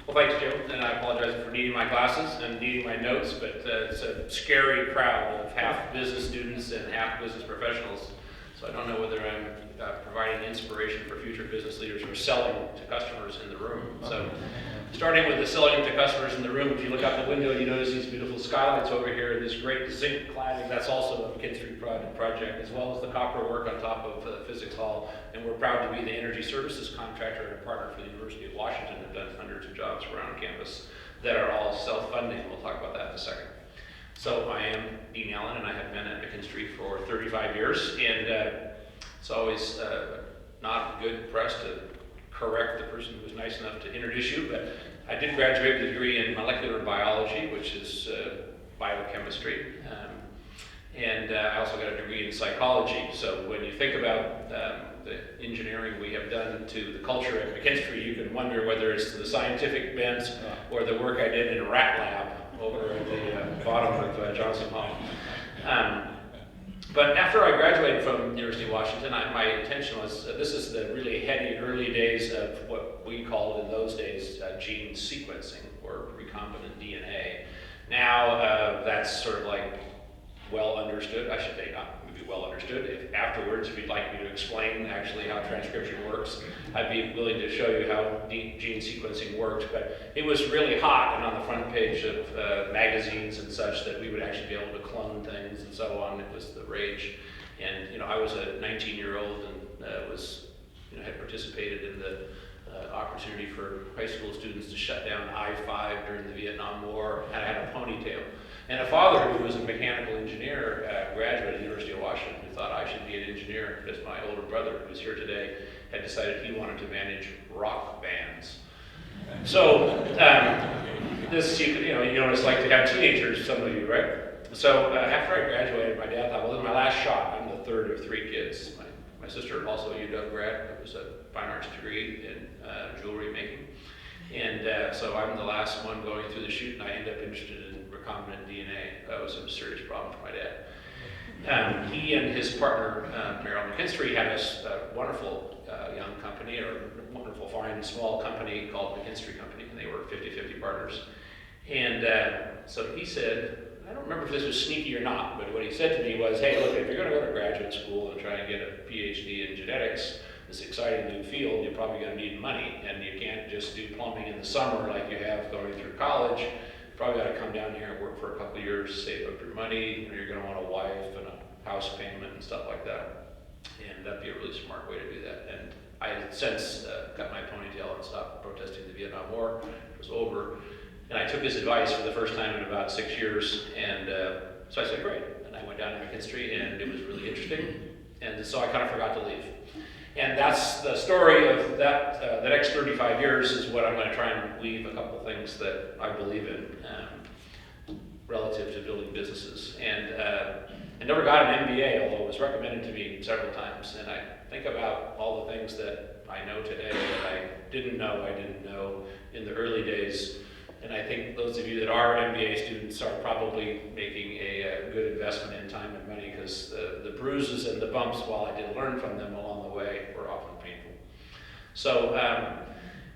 Well, thanks, Joe, and I apologize for needing my glasses and needing my notes, but it's a scary crowd of half business students and half business professionals. So I don't know whether I'm providing inspiration for future business leaders or selling to customers in the room. So starting with the selling to customers in the room, if you look out the window, you notice these beautiful skylights over here, this great zinc cladding. That's also a McKinstry project, as well as the copper work on top of the physics hall. And we're proud to be the energy services contractor and partner for the University of Washington. Have done hundreds of jobs around campus that are all self-funding. We'll talk about that in a second. So I am Dean Allen, and I have been at McKinstry for 35 years, and it's always not good press to correct the person who was nice enough to introduce you, but I did graduate with a degree in molecular biology, which is biochemistry, and I also got a degree in psychology. So when you think about the engineering we have done to the culture at McKinstry, you can wonder whether it's the scientific bent or the work I did in a rat lab over at the bottom of Johnson Hall. But after I graduated from the University of Washington, my intention was, this is the really heady early days of what we called in those days gene sequencing, or recombinant DNA. Now that's sort of like well understood. I should say not maybe well understood. If afterwards, if you'd like me to explain actually how transcription works, I'd be willing to show you how gene sequencing worked. But it was really hot and on the front page of magazines and such that we would actually be able to clone things and so on. It was the rage. And I was a 19-year-old and had participated in the opportunity for high school students to shut down I-5 during the Vietnam War, and I had a ponytail. And a father who was a mechanical engineer graduate at the University of Washington who thought I should be an engineer, because my older brother, who's here today, had decided he wanted to manage rock bands. So this, you know what it's like to have teenagers, some of you, right? So after I graduated, my dad thought, well, this is my last shot. I'm the third of three kids. My sister, also a UW grad, was a fine arts degree in jewelry making. And so I'm the last one going through the chute, and I end up interested in recombinant DNA. That was a serious problem for my dad. He and his partner, Merrill McKinstry, had a wonderful young company, or wonderful, fine, small company called McKinstry Company, and they were 50-50 partners. And so he said, I don't remember if this was sneaky or not, but what he said to me was, hey, look, if you're going to go to graduate school and try and get a PhD in genetics, this exciting new field, you're probably going to need money, and you can't just do plumbing in the summer like you have going through college. You probably got to come down here and work for a couple of years, save up your money, you're going to want a wife and a house payment and stuff like that. And that'd be a really smart way to do that. And I had since got my ponytail and stopped protesting the Vietnam War. It was over. And I took his advice for the first time in about 6 years, and so I said, great. And I went down to McKinstry, and it was really interesting, and so I kind of forgot to leave. And that's the story of that. The next 35 years is what I'm going to try and weave a couple things that I believe in relative to building businesses. And I never got an MBA, although it was recommended to me several times, and I think about all the things that I know today that I didn't know in the early days. And I think those of you that are MBA students are probably making a good investment in time and money, because the bruises and the bumps, while I did learn from them along the way, were often painful. So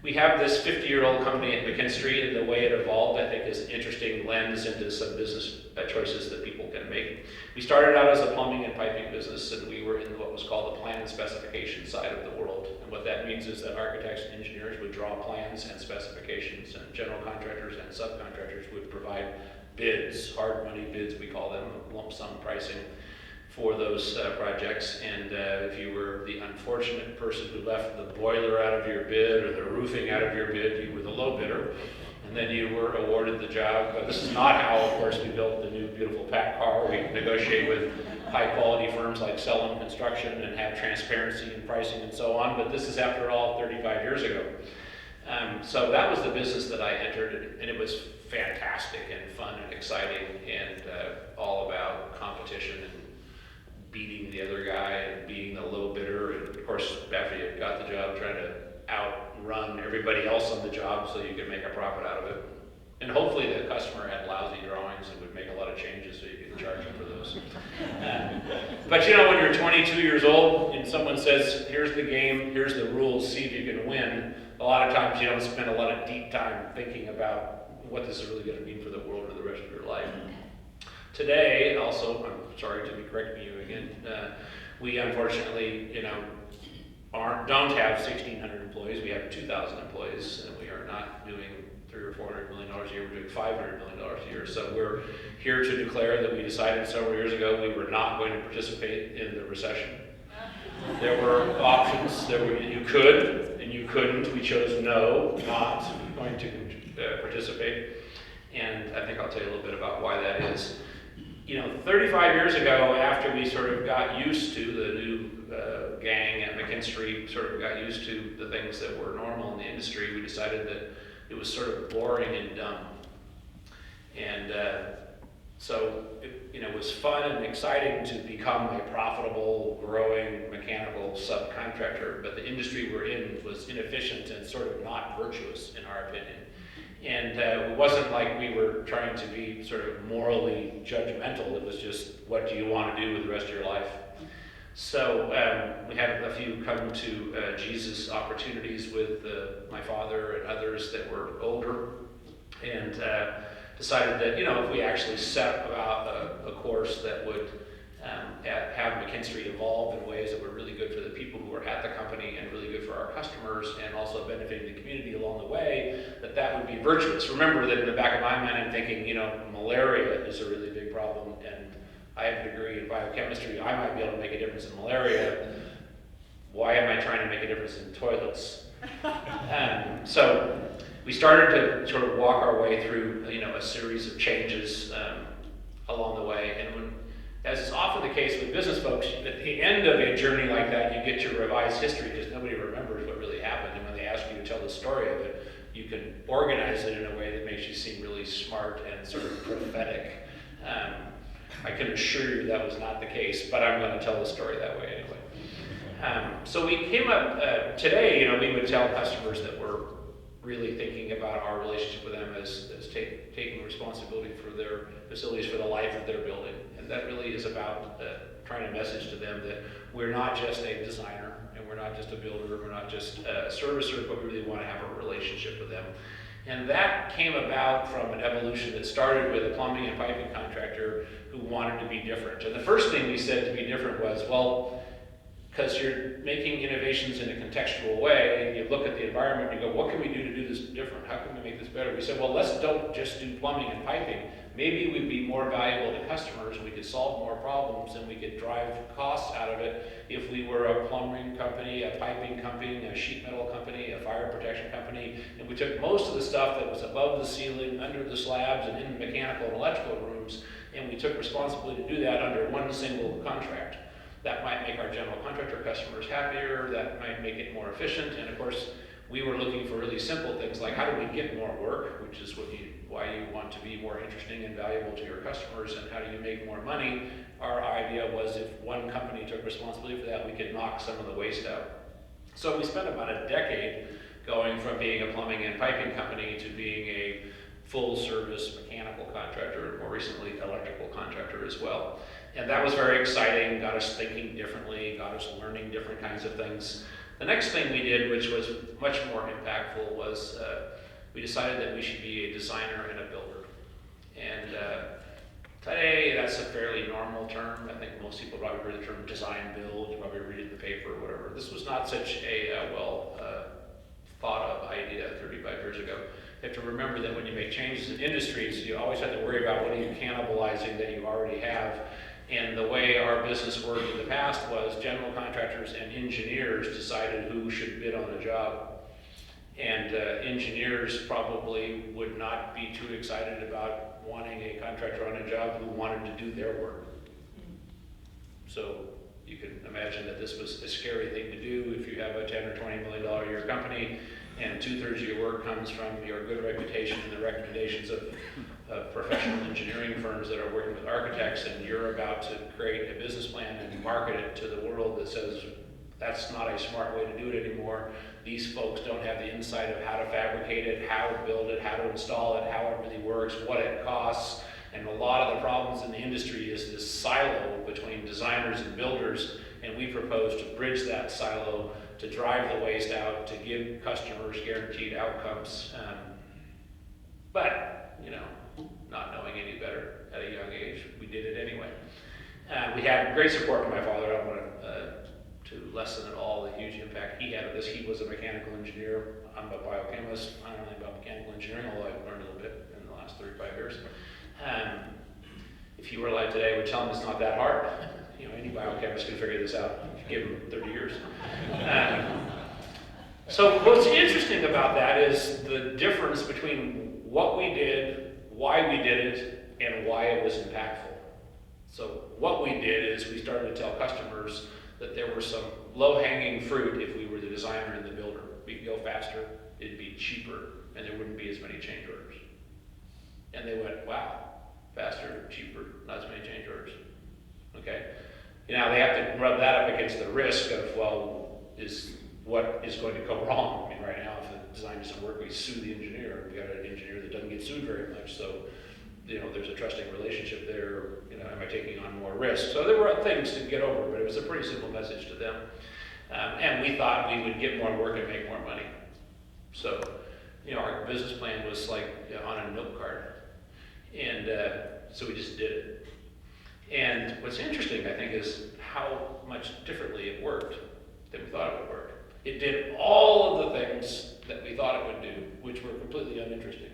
we have this 50-year-old company at McKinstry, and the way it evolved, I think, is an interesting lens into some business choices that people can make. We started out as a plumbing and piping business, and we were in what was called the plan and specification side of the world. And what that means is that architects and engineers would draw plans and specifications, and general contractors and subcontractors would provide bids, hard money bids, we call them, lump sum pricing for those projects. And if you were the unfortunate person who left the boiler out of your bid or the roofing out of your bid, you were the low bidder, and then you were awarded the job. But this is not how, of course, we built the new beautiful PACT car. We negotiate with high quality firms like Selland Construction and have transparency in pricing and so on, but this is, after all, 35 years ago. So that was the business that I entered, and it was fantastic and fun and exciting, and all about competition and beating the other guy and being the low bidder. And of course, after you got the job, trying to outrun everybody else on the job so you could make a profit out of it. And hopefully the customer had lousy drawings and would make a lot of changes so you could charge them for those. But you know, when you're 22 years old and someone says, here's the game, here's the rules, see if you can win, a lot of times you don't spend a lot of deep time thinking about what this is really going to mean for the world or the rest of your life. Today, also, I'm sorry to be correcting you again, we unfortunately, don't have 1,600 employees. We have 2,000 employees, and we are not doing $300 or $400 million a year. We're doing $500 million a year. So we're here to declare that we decided several years ago we were not going to participate in the recession. There were options. You could and you couldn't. We chose no, not going to participate. And I think I'll tell you a little bit about why that is. 35 years ago, after we sort of got used to the new gang at McKinstry, sort of got used to the things that were normal in the industry, we decided that it was sort of boring and dumb. And so it was fun and exciting to become a profitable, growing mechanical subcontractor, but the industry we're in was inefficient and sort of not virtuous, in our opinion. And it wasn't like we were trying to be sort of morally judgmental. It was just, what do you want to do with the rest of your life? So we had a few come to Jesus opportunities with my father and others that were older, and decided that, if we actually set about a course that would have McKinstry evolve in ways that were really good for the people who were at the company and really good for our customers, and also benefiting the community along the way, that would be virtuous. Remember that in the back of my mind I'm thinking, malaria is a really big problem, and I have a degree in biochemistry. I might be able to make a difference in malaria. Why am I trying to make a difference in toilets? So we started to sort of walk our way through, a series of changes along the way. And as is often the case with business folks, at the end of a journey like that, you get your revised history because nobody remembers what really happened. And when they ask you to tell the story of it, you can organize it in a way that makes you seem really smart and sort of prophetic. I can assure you that was not the case, but I'm going to tell the story that way anyway. So we came up, today, we would tell customers that we're really thinking about our relationship with them as taking responsibility for their facilities, for the life of their building. And that really is about trying to message to them that we're not just a designer, and we're not just a builder, we're not just a servicer, but we really want to have a relationship with them. And that came about from an evolution that started with a plumbing and piping contractor who wanted to be different. And the first thing we said to be different was, well, because you're making innovations in a contextual way, and you look at the environment and you go, what can we do to do this different? How can we make this better? We said, well, let's don't just do plumbing and piping. Maybe we'd be more valuable to customers, we could solve more problems, and we could drive costs out of it if we were a plumbing company, a piping company, a sheet metal company, a fire protection company, and we took most of the stuff that was above the ceiling, under the slabs, and in the mechanical and electrical rooms, and we took responsibility to do that under one single contract. That might make our general contractor customers happier, that might make it more efficient, and of course, we were looking for really simple things like how do we get more work, which is why you want to be more interesting and valuable to your customers, and how do you make more money. Our idea was if one company took responsibility for that, we could knock some of the waste out. So we spent about a decade going from being a plumbing and piping company to being a full-service mechanical contractor, and more recently electrical contractor as well. And that was very exciting, got us thinking differently, got us learning different kinds of things. The next thing we did, which was much more impactful, was we decided that we should be a designer and a builder. And today, that's a fairly normal term. I think most people probably heard the term design build, you probably read it in the paper or whatever. This was not such a well thought of idea 35 years ago. You have to remember that when you make changes in industries, you always have to worry about what are you cannibalizing that you already have. And the way our business worked in the past was general contractors and engineers decided who should bid on a job. And engineers probably would not be too excited about wanting a contractor on a job who wanted to do their work. So you can imagine that this was a scary thing to do if you have a $10 or $20 million a year company and 2/3 of your work comes from your good reputation and the recommendations of professional engineering firms that are working with architects, and you're about to create a business plan and market it to the world that says that's not a smart way to do it anymore. these folks don't have the insight of how to fabricate it, how to build it, how to install it, how it really works, what it costs. And a lot of the problems in the industry is this silo between designers and builders, and we propose to bridge that silo to drive the waste out, to give customers guaranteed outcomes. But, you know, not knowing any better at a young age, we did it anyway. We had great support from my father. I don't want to lessen at all the huge impact he had on this. He was a mechanical engineer. I'm a biochemist. I don't know anything about mechanical engineering, although I've learned a little bit in the last 35 years. If you were alive today, I would tell him it's not that hard. You know, any biochemist can figure this out if you give him 30 years. So what's interesting about that is the difference between what we did, why we did it, and why it was impactful. So what we did is we started to tell customers that there were some low-hanging fruit if we were the designer and the builder. We could go faster, it'd be cheaper, and there wouldn't be as many change orders. And they went, wow, faster, cheaper, not as many change orders. Okay? Now they have to rub that up against the risk of, well, what is going to go wrong? I mean, right now, if the design doesn't work, we sue the engineer. We got an engineer that doesn't get sued very much, so you know, there's a trusting relationship there. You know, am I taking on more risk? So there were things to get over, but it was a pretty simple message to them. And we thought we would get more work and make more money. So, you know, our business plan was like on a note card. And so we just did it. And what's interesting, I think, is how much differently it worked than we thought it would work. It did all of the things that we thought it would do, which were completely uninteresting.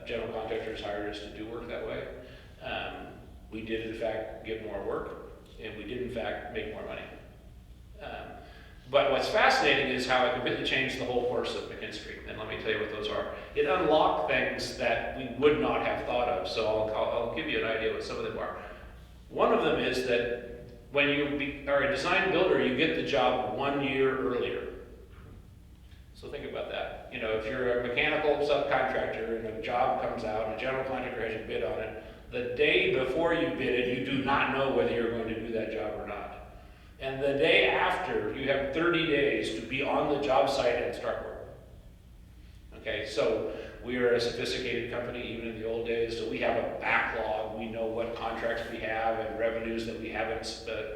General contractors hired us to do work that way. We did, in fact, get more work, and we did, in fact, make more money. But what's fascinating is how it completely changed the whole course of McKinstry, and let me tell you what those are. It unlocked things that we would not have thought of, so I'll give you an idea what some of them are. One of them is that when you are a design builder, you get the job 1 year earlier. So think about that. You know, if you're a mechanical subcontractor and a job comes out and a general contractor has a bid on it, the day before you bid it, you do not know whether you're going to do that job or not. And the day after, you have 30 days to be on the job site and start work. Okay, so we are a sophisticated company, even in the old days, so we have a backlog. We know what contracts we have and revenues that we haven't spent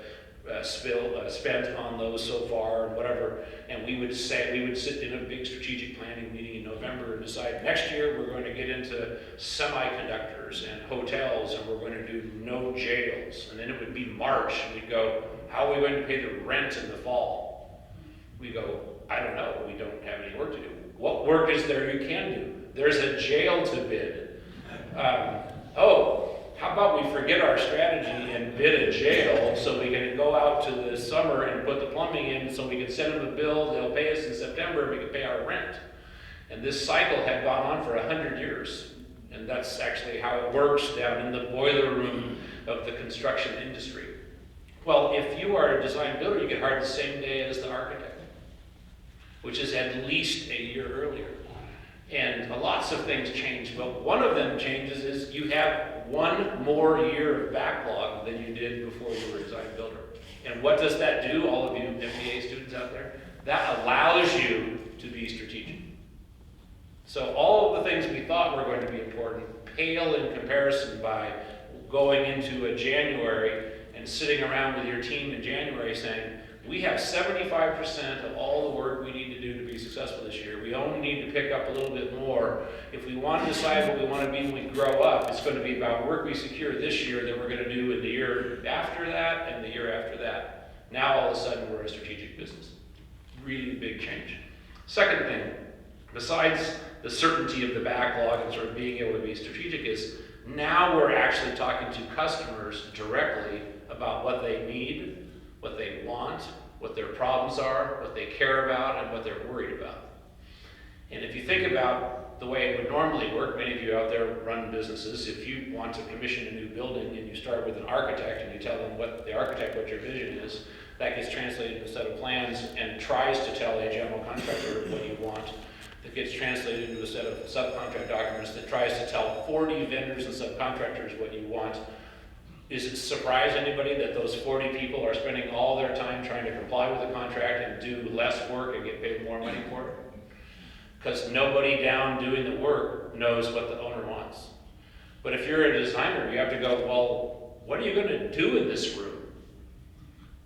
on those so far and whatever, and we would sit in a big strategic planning meeting in November and decide next year we're going to get into semiconductors and hotels, and we're going to do no jails. And then it would be March, and we'd go, how are we going to pay the rent in the fall? We go, I don't know, we don't have any work to do. What work is there you can do? There's a jail to bid. How about we forget our strategy and bid a jail so we can go out to the summer and put the plumbing in so we can send them a bill, they'll pay us in September, and we can pay our rent. And this cycle had gone on for 100 years. And that's actually how it works down in the boiler room of the construction industry. Well, if you are a design builder, you get hired the same day as the architect, which is at least a year earlier. And lots of things change, but one of them changes is you have 1 more year of backlog than you did before you were a design builder. And what does that do, all of you MBA students out there? That allows you to be strategic. So all of the things we thought were going to be important pale in comparison by going into a January and sitting around with your team in January saying, we have 75% of all the work we need to do to be successful this year. We only need to pick up a little bit more. If we want to decide what we want to be when we grow up, it's going to be about work we secure this year that we're going to do in the year after that and the year after that. Now all of a sudden we're a strategic business. Really big change. Second thing, besides the certainty of the backlog and sort of being able to be strategic, is now we're actually talking to customers directly about what they need, what they want, what their problems are, what they care about, and what they're worried about. And if you think about the way it would normally work, many of you out there run businesses. If you want to commission a new building and you start with an architect and you tell them what your vision is, that gets translated into a set of plans and tries to tell a general contractor what you want. That gets translated into a set of subcontract documents that tries to tell 40 vendors and subcontractors what you want. Is it surprise anybody that those 40 people are spending all their time trying to comply with the contract and do less work and get paid more money for it? Because nobody down doing the work knows what the owner wants. But if you're a designer, you have to go, well, what are you going to do in this room?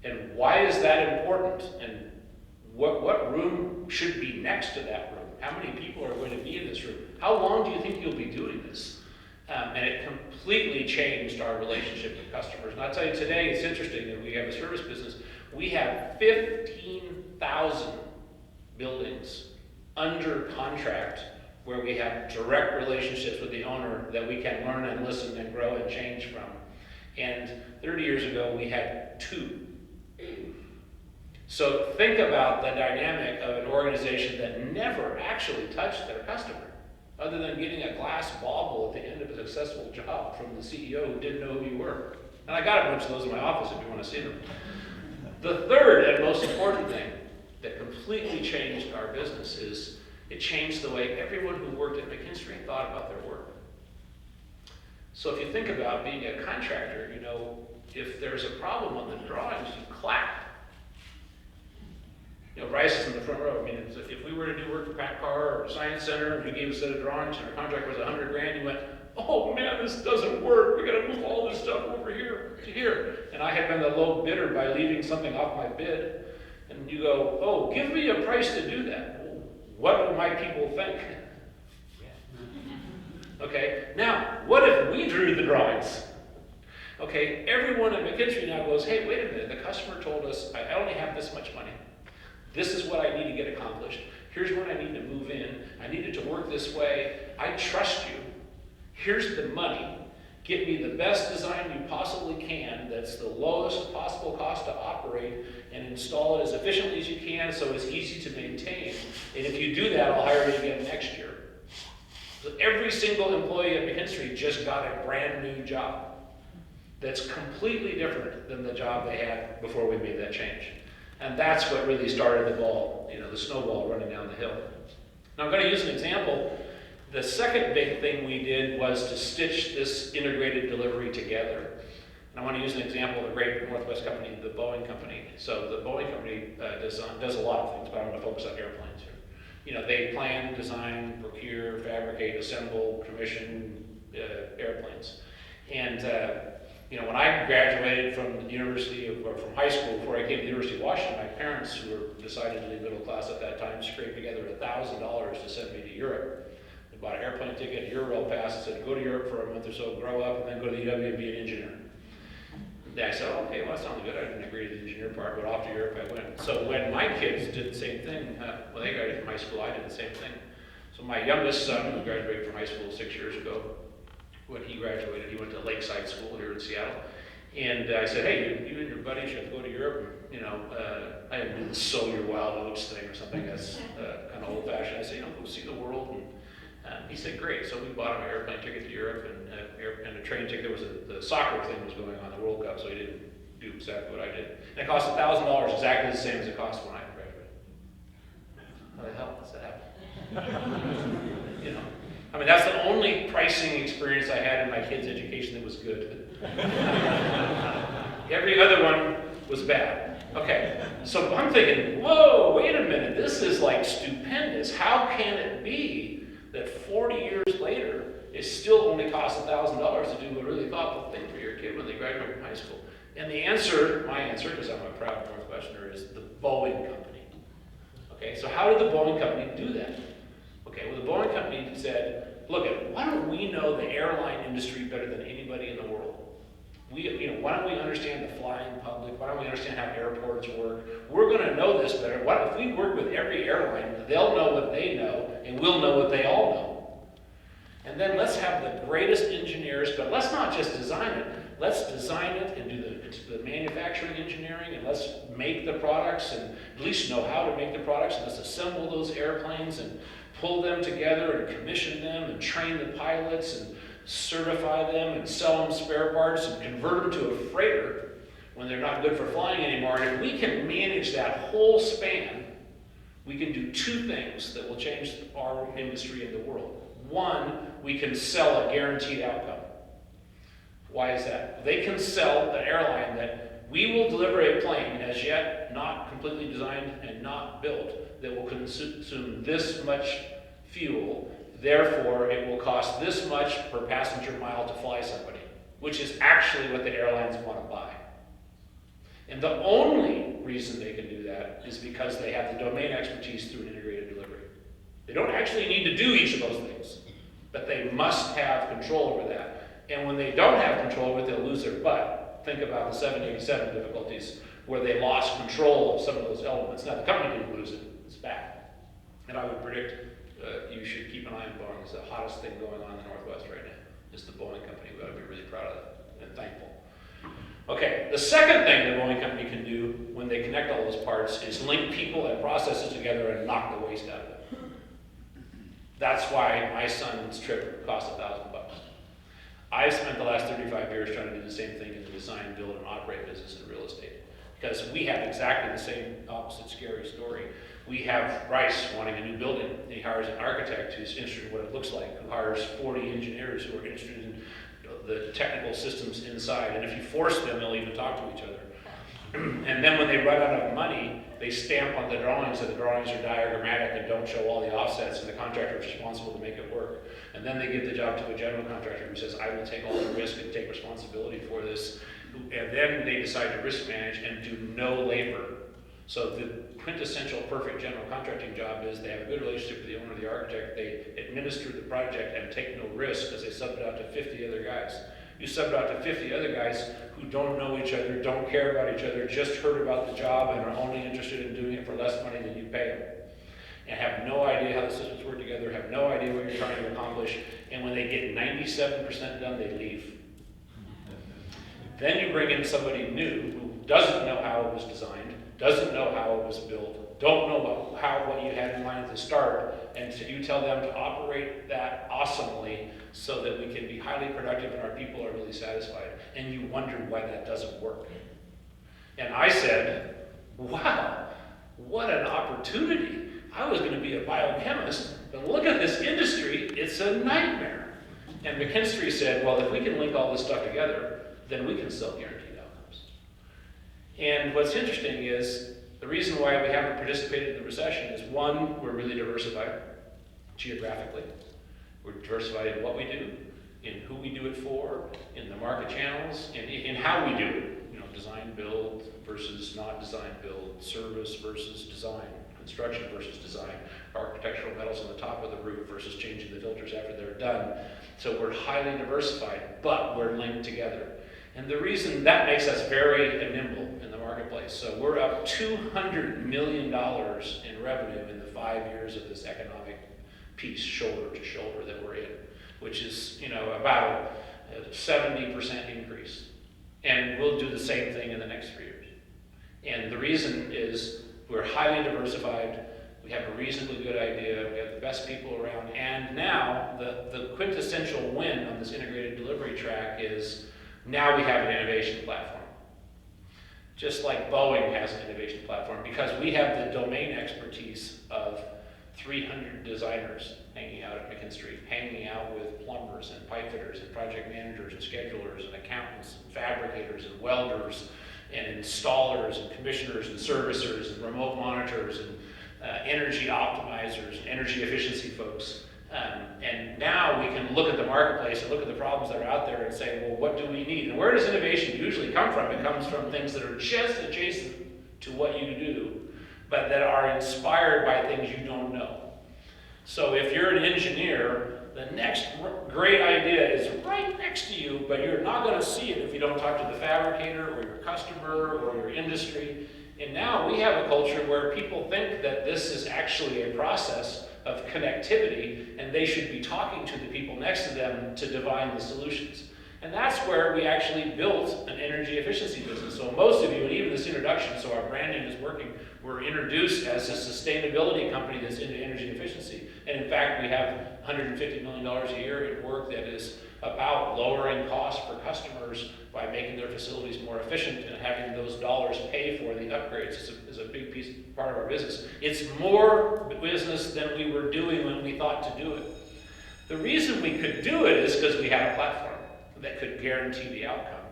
And why is that important? And what room should be next to that room? How many people are going to be in this room? How long do you think you'll be doing this? And it completely changed our relationship with customers. And I'll tell you today, it's interesting that we have a service business. We have 15,000 buildings under contract where we have direct relationships with the owner that we can learn and listen and grow and change from. And 30 years ago, we had 2. So think about the dynamic of an organization that never actually touched their customer, other than getting a glass bauble at the end of a successful job from the CEO who didn't know who you were. And I got a bunch of those in my office if you want to see them. The third and most important thing that completely changed our business is it changed the way everyone who worked at McKinstry thought about their work. So if you think about being a contractor, you know, if there's a problem on the drawings, you clap. You know, Bryce is in the front row. I mean, if we were to do work for PACCAR or Science Center, and we gave a set of drawings and our contract was $100,000, you went, oh man, this doesn't work. We got to move all this stuff over here to here. And I had been the low bidder by leaving something off my bid. And you go, oh, give me a price to do that. What will my people think? Okay, now, what if we drew the drawings? Okay, everyone at McKinstry now goes, hey, wait a minute, the customer told us I only have this much money. This is what I need to get accomplished. Here's when I need to move in. I need it to work this way. I trust you. Here's the money. Get me the best design you possibly can that's the lowest possible cost to operate and install it as efficiently as you can so it's easy to maintain. And if you do that, I'll hire you again next year. So every single employee at McKinstry just got a brand new job that's completely different than the job they had before we made that change. And that's what really started the ball, you know, the snowball running down the hill. Now I'm going to use an example. The second big thing we did was to stitch this integrated delivery together. And I want to use an example of a great Northwest company, the Boeing Company. So the Boeing Company does a lot of things, but I'm going to focus on airplanes here. You know, they plan, design, procure, fabricate, assemble, commission airplanes. And you know, when I graduated from the university or from high school, before I came to the University of Washington, my parents, who were decidedly middle class at that time, scraped together $1,000 to send me to Europe. They bought an airplane ticket, a Eurail pass, and said, go to Europe for a month or so, grow up, and then go to the UW and be an engineer. And I said, oh, okay, well, that sounds good. I didn't agree to the engineer part, but off to Europe I went. So when my kids did the same thing, when they graduated from high school, I did the same thing. So my youngest son, who graduated from high school 6 years ago, when he graduated, he went to Lakeside School here in Seattle. And I said, hey, you and your buddy should go to Europe. And, you know, I had to do the sow your wild oats thing or something that's kind of old fashioned. I said, you know, go see the world. And he said, great. So we bought him an airplane ticket to Europe and a train ticket. There was the soccer thing was going on, the World Cup, so he didn't do exactly what I did. And it cost $1,000, exactly the same as it cost when I graduated. How the hell does that happen? You know, I mean, that's the only pricing experience I had in my kids' education that was good. Every other one was bad. Okay, so I'm thinking, whoa, wait a minute, this is like stupendous. How can it be that 40 years later, it still only costs $1,000 to do a really thoughtful thing for your kid when they graduate from high school? And the answer, my answer, because I'm a proud Northwesterner, is the Boeing Company. Okay, so how did the Boeing Company do that? Okay, well, the Boeing Company said, look, why don't we know the airline industry better than anybody in the world? Why don't we understand the flying public? Why don't we understand how airports work? We're going to know this better. What if we work with every airline? They'll know what they know, and we'll know what they all know. And then let's have the greatest engineers, but let's not just design it. Let's design it and do the manufacturing engineering, and let's make the products, and at least know how to make the products, and let's assemble those airplanes and pull them together and commission them and train the pilots and certify them and sell them spare parts and convert them to a freighter when they're not good for flying anymore. And if we can manage that whole span, we can do two things that will change our industry and the world. One, we can sell a guaranteed outcome. Why is that? They can sell an airline that we will deliver a plane as yet not completely designed and not built that will consume this much fuel, therefore it will cost this much per passenger mile to fly somebody, which is actually what the airlines want to buy. And the only reason they can do that is because they have the domain expertise through an integrated delivery. They don't actually need to do each of those things, but they must have control over that. And when they don't have control over it, they'll lose their butt. Think about the 787 difficulties, where they lost control of some of those elements. Now, the company didn't lose it, it's bad. And I would predict you should keep an eye on Boeing. It's the hottest thing going on in the Northwest right now. It's the Boeing company. We ought to be really proud of that and thankful. Okay, the second thing the Boeing company can do when they connect all those parts is link people and processes together and knock the waste out of it. That's why my son's trip cost $1,000. I've spent the last 35 years trying to do the same thing in the design, build, and operate business in real estate. Because we have exactly the same opposite scary story. We have Rice wanting a new building. He hires an architect who's interested in what it looks like, who hires 40 engineers who are interested in the technical systems inside. And if you force them, they'll even talk to each other. And then when they run out of money, they stamp on the drawings that the drawings are diagrammatic and don't show all the offsets, and the contractor is responsible to make it work. And then they give the job to a general contractor who says, I will take all the risk and take responsibility for this. And then they decide to risk manage and do no labor. So the quintessential perfect general contracting job is they have a good relationship with the owner, the architect, they administer the project and take no risk because they sub it out to 50 other guys. You sub it out to 50 other guys who don't know each other, don't care about each other, just heard about the job and are only interested in doing it for less money than you pay them. And have no idea how the systems work together, have no idea what you're trying to accomplish, and when they get 97% done, they leave. Then you bring in somebody new who doesn't know how it was designed, doesn't know how it was built, don't know what you had in mind at the start, and so you tell them to operate that awesomely so that we can be highly productive and our people are really satisfied. And you wonder why that doesn't work. And I said, wow, what an opportunity. I was going to be a biochemist, but look at this industry, it's a nightmare. And McKinstry said, well, if we can link all this stuff together, then we can sell guaranteed outcomes. And what's interesting is the reason why we haven't participated in the recession is, one, we're really diversified geographically. We're diversified in what we do, in who we do it for, in the market channels, and in how we do it. You know, design build versus not design build, service versus design, construction versus design, architectural metals on the top of the roof versus changing the filters after they're done. So we're highly diversified, but we're linked together. And the reason that makes us very nimble in the marketplace. So we're up $200 million in revenue in the 5 years of this economic piece, shoulder to shoulder, that we're in, which is, you know, about a 70% increase. And we'll do the same thing in the next 3 years. And the reason is we're highly diversified, we have a reasonably good idea, we have the best people around, and now the quintessential win on this integrated delivery track is now we have an innovation platform. Just like Boeing has an innovation platform, because we have the domain expertise of 300 designers hanging out at McKinstry, hanging out with plumbers and pipe fitters and project managers and schedulers and accountants and fabricators and welders and installers and commissioners and servicers and remote monitors and energy optimizers and energy efficiency folks. And now we can look at the marketplace and look at the problems that are out there and say, well, what do we need? And where does innovation usually come from? It comes from things that are just adjacent to what you do, but that are inspired by things you don't know. So if you're an engineer, the next great idea is right next to you, but you're not going to see it if you don't talk to the fabricator or your customer or your industry. And now we have a culture where people think that this is actually a process of connectivity, and they should be talking to the people next to them to divine the solutions. And that's where we actually built an energy efficiency business. So most of you, and even this introduction, so our branding is working, we're introduced as a sustainability company that's into energy efficiency. And in fact, we have $150 million a year in work that is about lowering costs for customers by making their facilities more efficient and having those dollars pay for the upgrades is a big part of our business. It's more business than we were doing when we thought to do it. The reason we could do it is because we had a platform. that could guarantee the outcome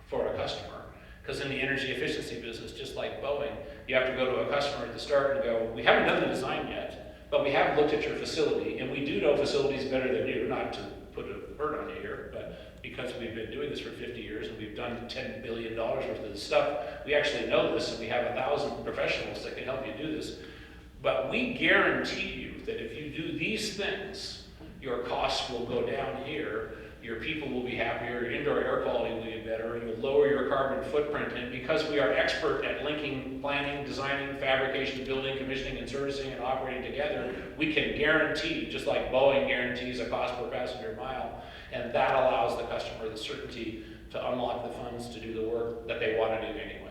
for a customer. Because in the energy efficiency business, just like Boeing, you have to go to a customer at the start and go, we haven't done the design yet, but we have looked at your facility, and we do know facilities better than you, not to put a hurt on you here, but because we've been doing this for 50 years and we've done $10 billion worth of this stuff, we actually know this, and we have 1,000 professionals that can help you do this. But we guarantee you that if you do these things, your costs will go down here, your people will be happier, your indoor air quality will be better, you'll lower your carbon footprint, and because we are expert at linking planning, designing, fabrication, building, commissioning, and servicing, and operating together, we can guarantee, just like Boeing guarantees a cost per passenger mile, and that allows the customer the certainty to unlock the funds to do the work that they want to do anyway.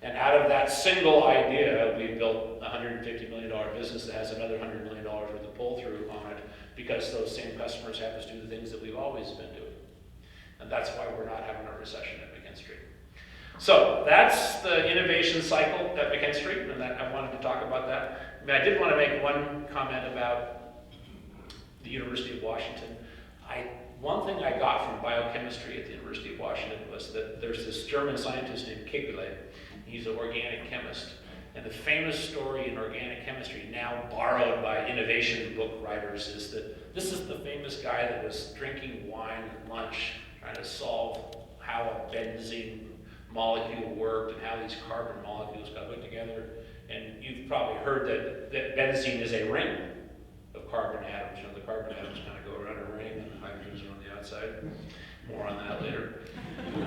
And out of that single idea, we've built a $150 million business that has another $100 million worth of pull-through on it, because those same customers have us do the things that we've always been doing. And that's why we're not having a recession at McKinstry. So that's the innovation cycle at McKinstry, and I wanted to talk about that. I did want to make one comment about the University of Washington. One thing I got from biochemistry at the University of Washington was that there's this German scientist named Kegele. He's an organic chemist. And the famous story in organic chemistry, now borrowed by innovation book writers, is that this is the famous guy that was drinking wine at lunch, trying to solve how a benzene molecule worked and how these carbon molecules got put together. And you've probably heard that benzene is a ring of carbon atoms. You know, the carbon atoms kind of go around a ring and the hydrogens are on the outside. More on that later.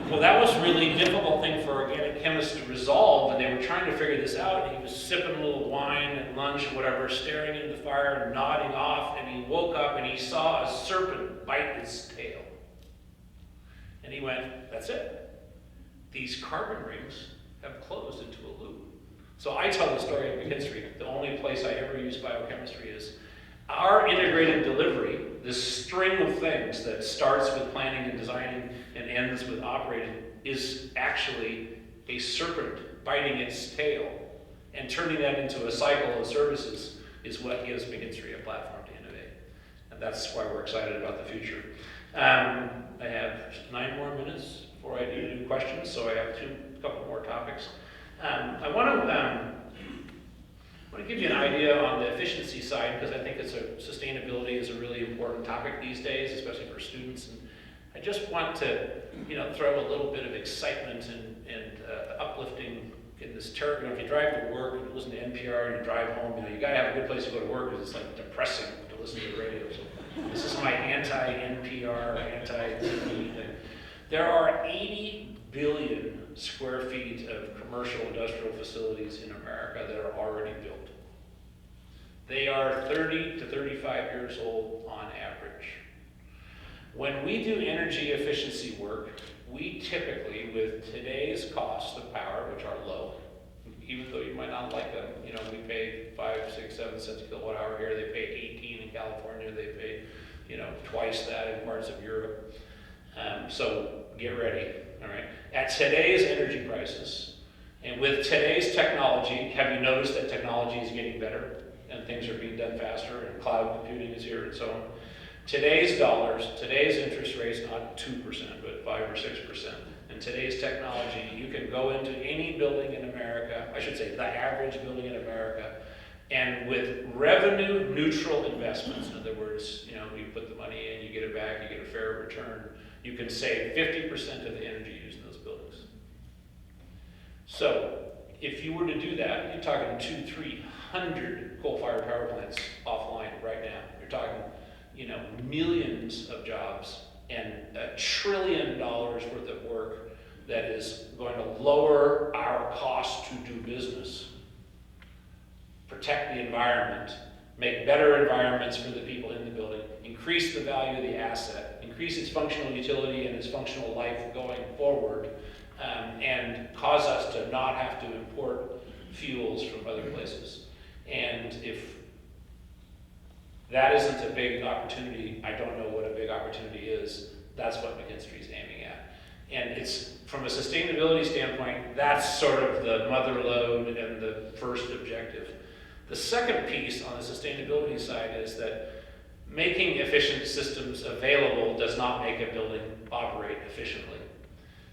Well, that was a really difficult thing for organic chemists to resolve, and they were trying to figure this out, and he was sipping a little wine at lunch or whatever, staring into the fire and nodding off, and he woke up and he saw a serpent bite his tail. And he went, that's it. These carbon rings have closed into a loop. So I tell the story of McKinstry. The only place I ever use biochemistry is our integrated delivery, this string of things that starts with planning and designing and ends with operating, is actually a serpent biting its tail. And turning that into a cycle of services is what gives McKinstry a platform to innovate. And that's why we're excited about the future. I have 9 more minutes before I do questions, so I have a couple more topics. I want to give you an idea on the efficiency side, because I think sustainability is a really important topic these days, especially for students. And I just want to, throw a little bit of excitement and uplifting in this terrible. If you drive to work and listen to NPR and you drive home, you got to have a good place to go to work, because it's like depressing to listen to the radio. So this is my anti-NPR, anti-TV thing. There are 80 billion square feet of commercial industrial facilities in America that are already built. They are 30 to 35 years old on average. When we do energy efficiency work, we typically, with today's costs of power, which are low, even though you might not like them, we pay 5, 6, 7 cents a kilowatt hour here, they pay 18 in California, they pay, twice that in parts of Europe. So get ready, all right? At today's energy prices, and with today's technology, have you noticed that technology is getting better and things are being done faster and cloud computing is here and so on? Today's dollars, today's interest rates, not 2%, but 5 or 6%. And today's technology, you can go into any building in America, I should say the average building in America, and with revenue neutral investments, in other words, you put the money in, you get it back, you get a fair return, you can save 50% of the energy used in those buildings. So if you were to do that, you're talking 200-300 coal-fired power plants offline right now. You're talking, millions of jobs and $1 trillion worth of work that is going to lower our cost to do business, protect the environment, make better environments for the people in the building, increase the value of the asset, increase its functional utility and its functional life going forward, and cause us to not have to import fuels from other places. And if that isn't a big opportunity, I don't know what a big opportunity is. That's what McKinstry is aiming at. And it's, from a sustainability standpoint, that's sort of the mother lode and the first objective. The second piece on the sustainability side is that making efficient systems available does not make a building operate efficiently.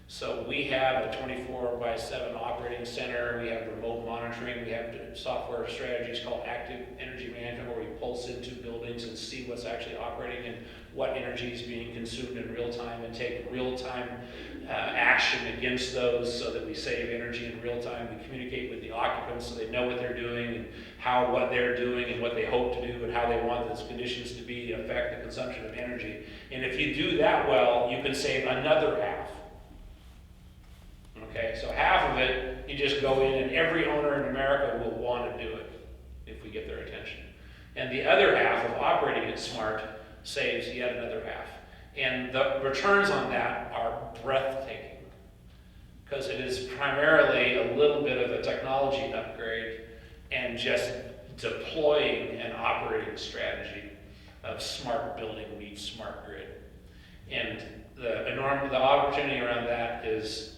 So we have a 24/7 operating center, we have remote monitoring, we have software strategies called active energy management where we pulse into buildings and see what's actually operating and what energy is being consumed in real time and take real-time action against those so that we save energy in real time. We communicate with the occupants so they know what they're doing and what they're doing and what they hope to do and how they want those conditions to be affect the consumption of energy. And if you do that well, you can save another half. Okay, so half of it, you just go in and every owner in America will want to do it if we get their attention. And the other half of operating it smart saves yet another half. And the returns on that are breathtaking because it is primarily a little bit of a technology upgrade and just deploying an operating strategy of smart building meets smart grid. And the opportunity around that is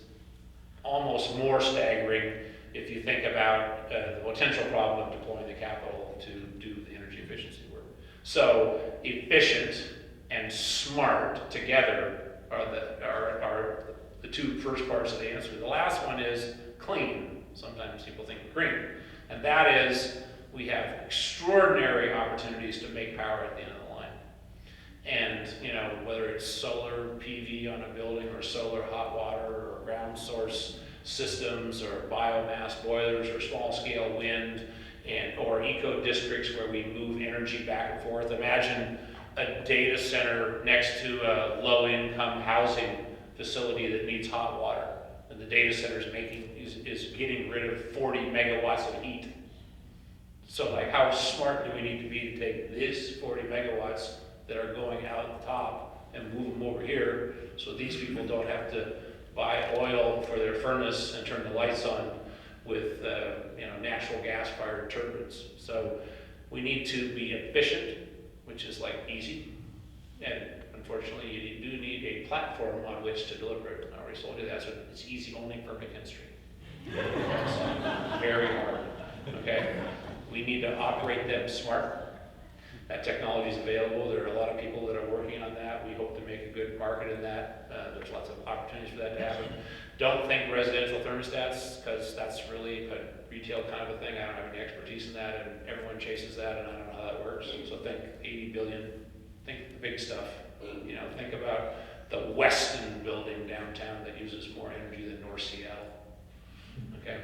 almost more staggering if you think about the potential problem of deploying the capital to do the energy efficiency work. So efficient and smart together are the two first parts of the answer. The last one is clean. Sometimes people think green. And that is, we have extraordinary opportunities to make power at the end of the line. And, whether it's solar PV on a building or solar hot water or ground source systems or biomass boilers or small scale wind or eco districts where we move energy back and forth. Imagine a data center next to a low-income housing facility that needs hot water, and the data center is getting rid of 40 megawatts of heat. So, how smart do we need to be to take this 40 megawatts that are going out the top and move them over here, so these people don't have to buy oil for their furnace and turn the lights on with natural gas-fired turbines. So we need to be efficient, which is easy, and unfortunately you do need a platform on which to deliver it. I already told you that, so it's easy only for McKinstry. It's very hard, okay? We need to operate them smart. That technology is available. There are a lot of people that are working on that. We hope to make a good market in that. There's lots of opportunities for that to happen. Don't think residential thermostats, because that's really a retail kind of a thing. I don't have any expertise in that, and everyone chases that, and I don't know how that works. So think 80 billion, think the big stuff. Think about the Westin building downtown that uses more energy than North Seattle. Okay,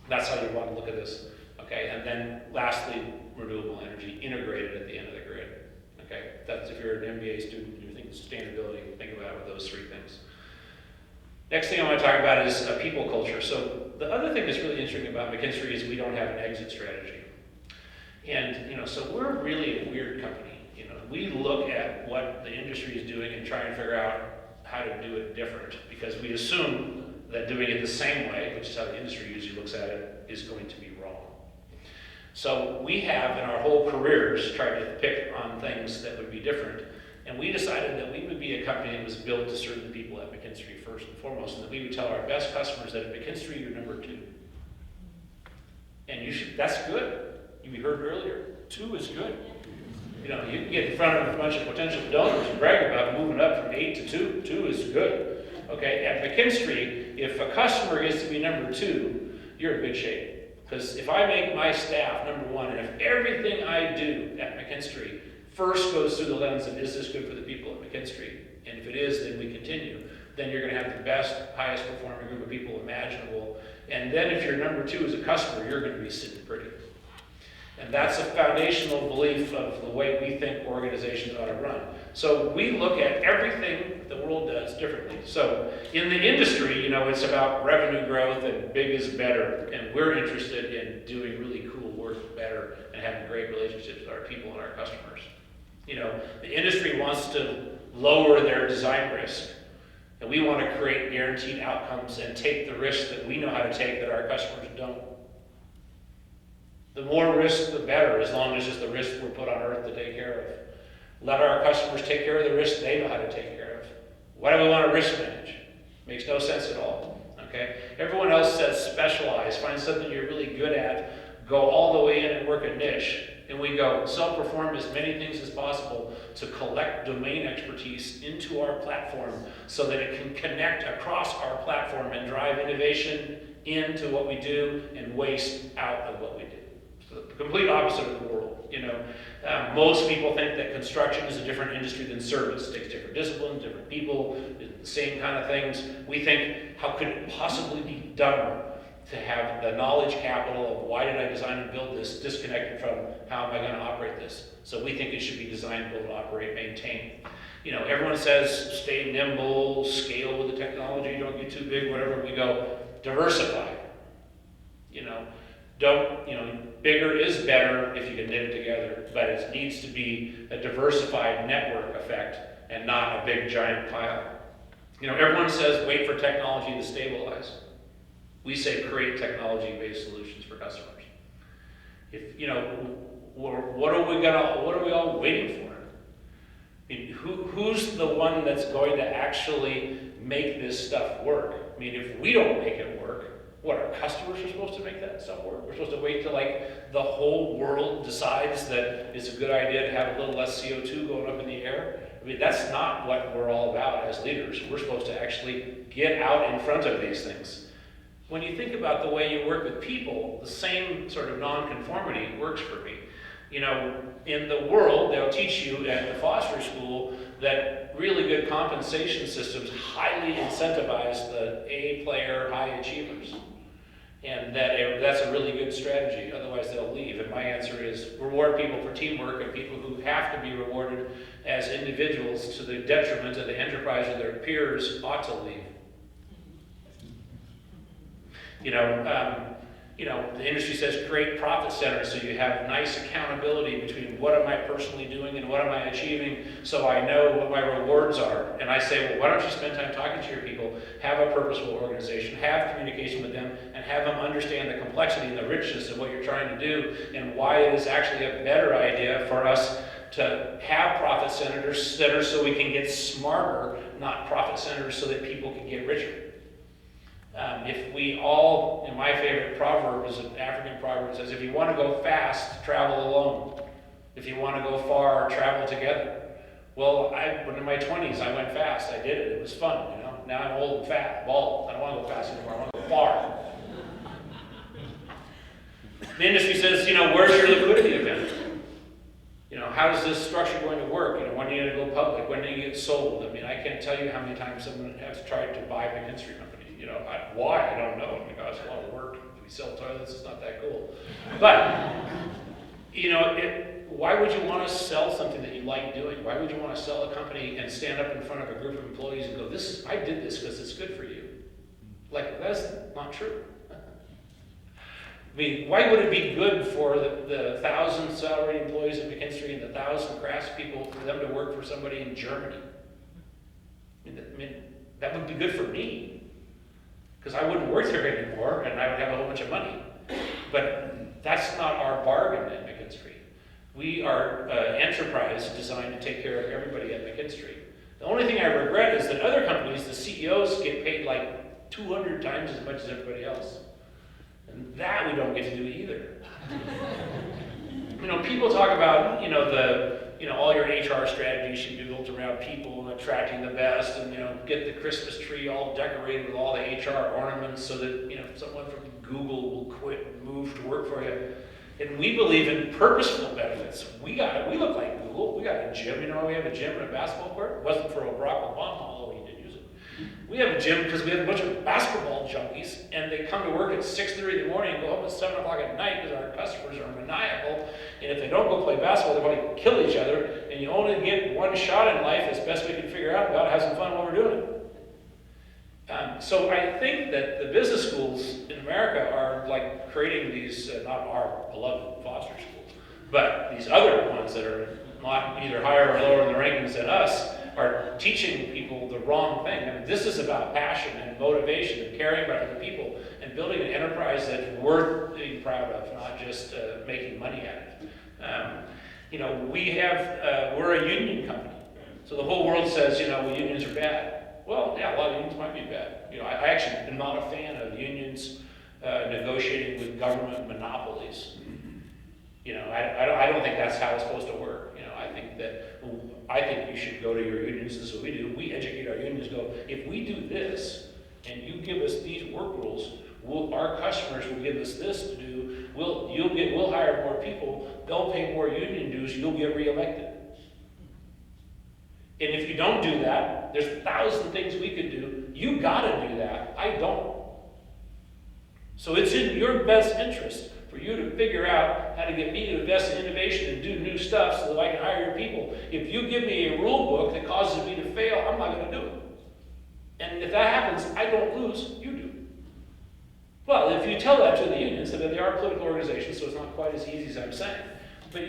that's how you want to look at this. Okay, and then lastly, renewable energy integrated at the end of the grid. Okay, that's if you're an MBA student and you think sustainability, think about it with those three things. Next thing I want to talk about is people culture. So the other thing that's really interesting about McKinstry is we don't have an exit strategy. And so we're really a weird company. We look at what the industry is doing and try and figure out how to do it different, because we assume that doing it the same way, which is how the industry usually looks at it, is going to be wrong. So we have, in our whole careers, tried to pick on things that would be different, and we decided that we would be a company that was built to serve the people at McKinstry first and foremost, and that we would tell our best customers that at McKinstry you're number 2. And that's good. You heard earlier, 2 is good. You can get in front of a bunch of potential donors and brag about moving up from 8 to 2. 2 is good. Okay, at McKinstry, if a customer gets to be number 2, you're in good shape. Because if I make my staff number 1, and if everything I do at McKinstry first goes through the lens of is this good for the people at McKinstry, and if it is, then we continue, then you're going to have the best, highest performing group of people imaginable. And then if you're number 2 as a customer, you're going to be sitting pretty. And that's a foundational belief of the way we think organizations ought to run. So we look at everything the world does differently. So in the industry, it's about revenue growth and big is better. And we're interested in doing really cool work better and having great relationships with our people and our customers. The industry wants to lower their design risk. And we want to create guaranteed outcomes and take the risks that we know how to take that our customers don't. The more risk, the better, as long as it's the risk we're put on earth to take care of. Let our customers take care of the risk they know how to take care of. Why do we want to risk manage? Makes no sense at all. Okay? Everyone else says specialize, find something you're really good at, go all the way in and work a niche. and we go self-perform as many things as possible to collect domain expertise into our platform so that it can connect across our platform and drive innovation into what we do and waste out of what we do. So the complete opposite of the world. Most people think that construction is a different industry than service. It takes different disciplines, different people, the same kind of things. We think, how could it possibly be dumber to have the knowledge capital of why did I design and build this disconnected from how am I going to operate this? So we think it should be designed, build, operate, maintain. Everyone says stay nimble, scale with the technology, don't get too big, whatever. We go diversify. Bigger is better if you can knit it together, but it needs to be a diversified network effect and not a big giant pile. Everyone says wait for technology to stabilize. We say create technology-based solutions for customers. What are we all waiting for? Who's the one that's going to actually make this stuff work? If we don't make it work, what, our customers are supposed to make that stuff work? We're supposed to wait till the whole world decides that it's a good idea to have a little less CO2 going up in the air? That's not what we're all about as leaders. We're supposed to actually get out in front of these things. When you think about the way you work with people, the same sort of nonconformity works for me. In the world, they'll teach you at the Foster School that really good compensation systems highly incentivize the A player, high achievers. And that's a really good strategy, otherwise they'll leave. And my answer is reward people for teamwork, and people who have to be rewarded as individuals to the detriment of the enterprise or their peers ought to leave. The industry says create profit centers so you have nice accountability between what am I personally doing and what am I achieving so I know what my rewards are. And I say, well, why don't you spend time talking to your people, have a purposeful organization, have communication with them, and have them understand the complexity and the richness of what you're trying to do and why it is actually a better idea for us to have profit centers so we can get smarter, not profit centers so that people can get richer. If we all, and my favorite proverb is an African proverb that says, if you want to go fast, travel alone. If you want to go far, travel together. Well, when in my 20s, I went fast. I did it. It was fun, Now I'm old and fat, bald. I don't want to go fast anymore. I want to go far. The industry says, where's your liquidity event? How is this structure going to work? When are you going to go public? When do you get sold? I can't tell you how many times someone has tried to buy McKinstry Company. Why? I don't know. It's a lot of work. If we sell toilets, it's not that cool. But, why would you want to sell something that you like doing? Why would you want to sell a company and stand up in front of a group of employees and go, I did this because it's good for you? That's not true. Why would it be good for the 1,000 salaried employees at McKinstry and the 1,000 crafts people for them to work for somebody in Germany? That would be good for me. Because I wouldn't work there anymore, and I would have a whole bunch of money. But that's not our bargain at McKinstry. We are an enterprise designed to take care of everybody at McKinstry. The only thing I regret is that other companies, the CEOs get paid 200 times as much as everybody else. And that we don't get to do either. People talk about, all your HR strategies should be built around people and attracting the best, and get the Christmas tree all decorated with all the HR ornaments so that someone from Google will quit and move to work for you. And we believe in purposeful benefits. We look like Google. We got a gym. We have a gym and a basketball court. It wasn't for Barack Obama, although he did use it. We have a gym because we have a bunch of basketball junkies, and they come to work at 6:30 in the morning and go home at 7 o'clock at night because our customers are maniacal. And if they don't go play basketball, they're going to kill each other. And you only get one shot in life, as best we can figure out. We ought to have some fun while we're doing it. So I think that the business schools in America are creating these, not our beloved Foster schools, but these other ones that are not either higher or lower in the rankings than us, are teaching people the wrong thing. This is about passion and motivation and caring about other people and building an enterprise that's worth being proud of, not just making money at it. We're a union company. So the whole world says, unions are bad. Well, yeah, a lot of unions might be bad. I actually am not a fan of unions negotiating with government monopolies. I don't think that's how it's supposed to work. I think you should go to your unions. This is what we do. We educate our unions. Go, if we do this, and you give us these work rules, our customers will give us this to do. We'll hire more people. They'll pay more union dues. You'll get reelected. And if you don't do that, there's 1,000 things we could do. You got to do that. I don't. So it's in your best interest for you to figure out how to get me to invest in innovation and do new stuff so that I can hire your people. If you give me a rule book that causes me to fail, I'm not going to do it. And if that happens, I don't lose, you do. Well, if you tell that to the unions, and they are political organizations, so it's not quite as easy as I'm saying. But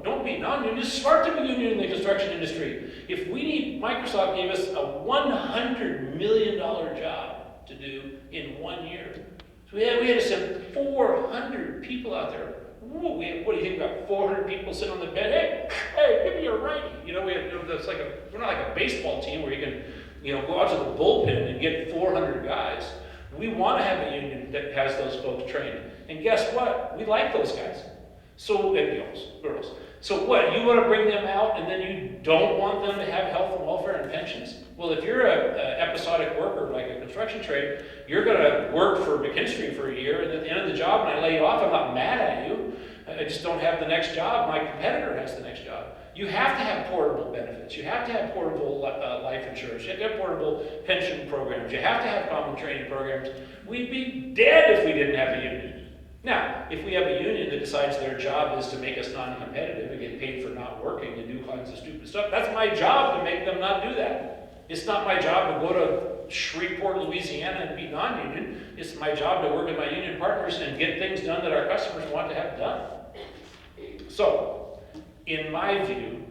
don't be non-union. It's smart to be union in the construction industry. If Microsoft gave us a $100 million job to do in 1 year. So we had to send 400 people out there. What do you think about 400 people sitting on the bed? Hey, give me a righty. We're not like a baseball team where you can go out to the bullpen and get 400 guys. We want to have a union that has those folks trained. And guess what? We like those guys. So, and girls. So what, you want to bring them out and then you don't want them to have health and welfare and pensions? Well, if you're an episodic worker like a construction trade, you're going to work for McKinstry for a year, and at the end of the job, when I lay you off, I'm not mad at you. I just don't have the next job. My competitor has the next job. You have to have portable benefits. You have to have portable life insurance. You have to have portable pension programs. You have to have common training programs. We'd be dead if we didn't have a union. Now, if we have a union that decides their job is to make us non-competitive and get paid for not working and do kinds of stupid stuff, that's my job to make them not do that. It's not my job to go to Shreveport, Louisiana and be non-union. It's my job to work with my union partners and get things done that our customers want to have done. So, in my view,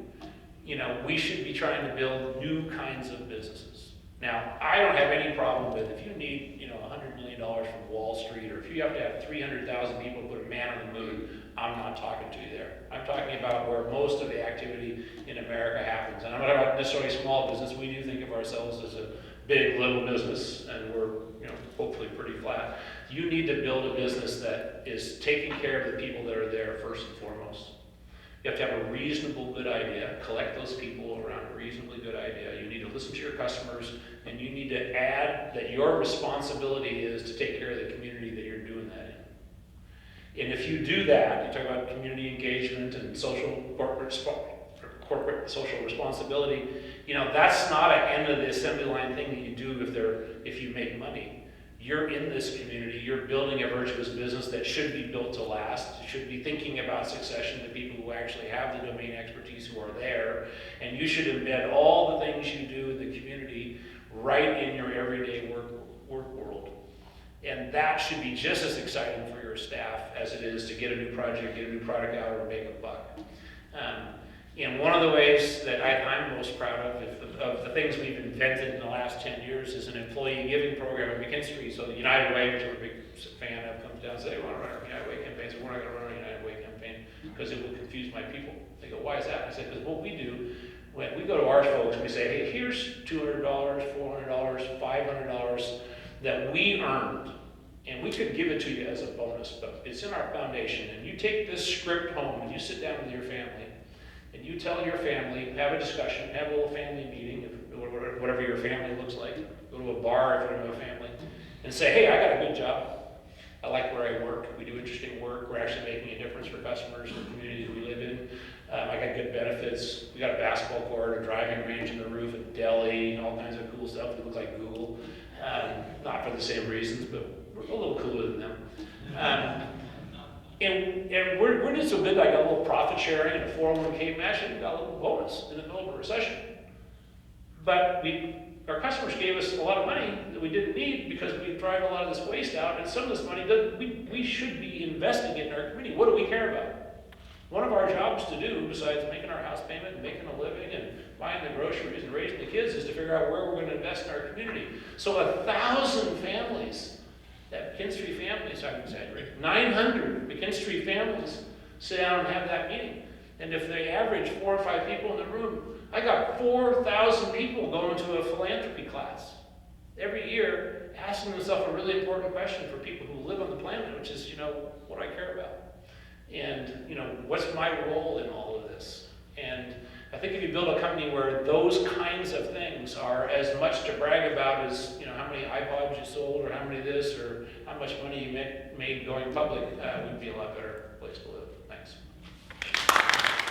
we should be trying to build new kinds of businesses. Now, I don't have any problem with if you need, $100 million from Wall Street, or if you have to have 300,000 people to put a man on the moon, I'm not talking to you there. I'm talking about where most of the activity in America happens. And I'm not talking about necessarily small business. We do think of ourselves as a big little business, and we're, hopefully pretty flat. You need to build a business that is taking care of the people that are there first and foremost. You have to have a reasonable good idea, collect those people around a reasonably good idea. You need to listen to your customers, and you need to add that your responsibility is to take care of the community that you're doing that in. And if you do that, you talk about community engagement and corporate social responsibility, that's not an end of the assembly line thing that you do if you make money. You're in this community, you're building a virtuous business that should be built to last. You should be thinking about succession to people who actually have the domain expertise who are there, and you should embed all the things you do in the community right in your everyday work world. And that should be just as exciting for your staff as it is to get a new project, get a new product out, or make a buck. And one of the ways that I'm most proud of the things we've invented in the last 10 years is an employee giving program at McKinstry. So the United Way, which I'm a big fan of, comes down and says, hey, we want to run our United Way campaign. So we're not going to run our United Way campaign because it will confuse my people. They go, why is that? I said, because what we do, when we go to our folks, we say, hey, here's $200, $400, $500 that we earned. And we could give it to you as a bonus, but it's in our foundation. And you take this script home and you sit down with your family and you tell your family, have a discussion, have a little family meeting, whatever your family looks like. Go to a bar if you don't have a family and say, hey, I got a good job. I like where I work. We do interesting work. We're actually making a difference for customers in the communities we live in. I got good benefits. We got a basketball court, a driving range in the roof, a deli, all kinds of cool stuff that looks like Google. Not for the same reasons, but we're a little cooler than them. And we're just so big, I got a little profit sharing and a 401k match, and we got a little bonus in the middle of a recession. But our customers gave us a lot of money that we didn't need because we drive a lot of this waste out, and some of this money, we should be investing it in our community. What do we care about? One of our jobs to do, besides making our house payment and making a living and buying the groceries and raising the kids, is to figure out where we're going to invest in our community. So 1,000 families, that McKinstry families, I'm exaggerating, 900 McKinstry families sit down and have that meeting. And if they average 4 or 5 people in the room, I got 4,000 people going to a philanthropy class every year, asking themselves a really important question for people who live on the planet, which is, what I care about. And, you know, what's my role in all of this? And I think if you build a company where those kinds of things are as much to brag about as, you know, how many iPods you sold, or how many this, or how much money you made going public, would be a lot better place to live.